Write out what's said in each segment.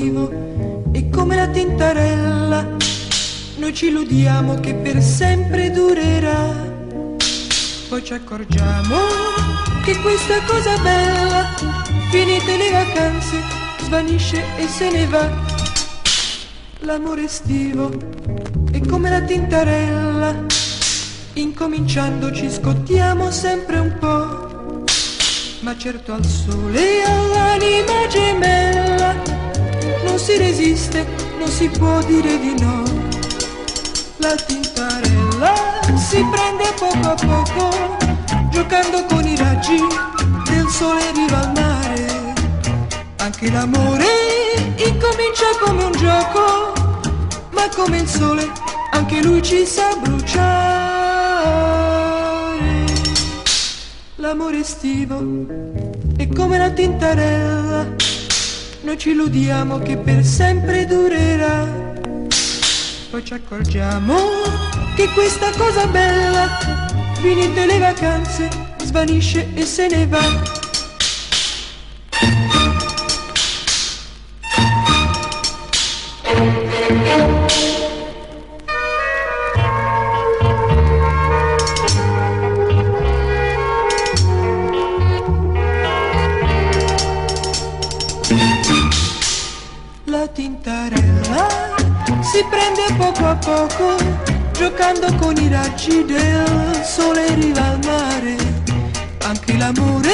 estivo e come la tintarella noi ci illudiamo che per sempre durerà. Poi ci accorgiamo che questa cosa bella, finite le vacanze, svanisce e se ne va. L'amore estivo è come la tintarella, incominciando ci scottiamo sempre un po', ma certo al sole e all'anima gemella non si resiste, non si può dire di no. La tintarella si prende poco a poco, giocando con i raggi del sole in riva al mare. Anche l'amore incomincia come un gioco, ma come il sole anche lui ci sa bruciare. L'amore estivo è come la tintarella, noi ci illudiamo che per sempre durerà. Poi ci accorgiamo che questa cosa bella, finite le vacanze, svanisce e se ne va. La tintarella si prende poco a poco, giocando con i raggi del sole in riva al mare. Anche l'amore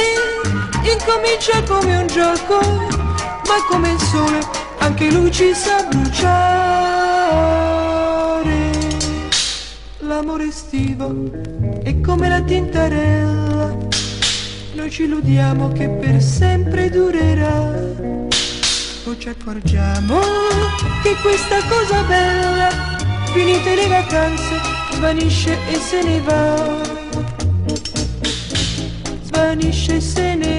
incomincia come un gioco, ma come il sole anche lui ci sa bruciare. L'amore estivo è come la tintarella, noi ci illudiamo che per sempre durerà. Poi ci accorgiamo che questa cosa bella, finite le vacanze, svanisce e se ne va. Svanisce e se ne va.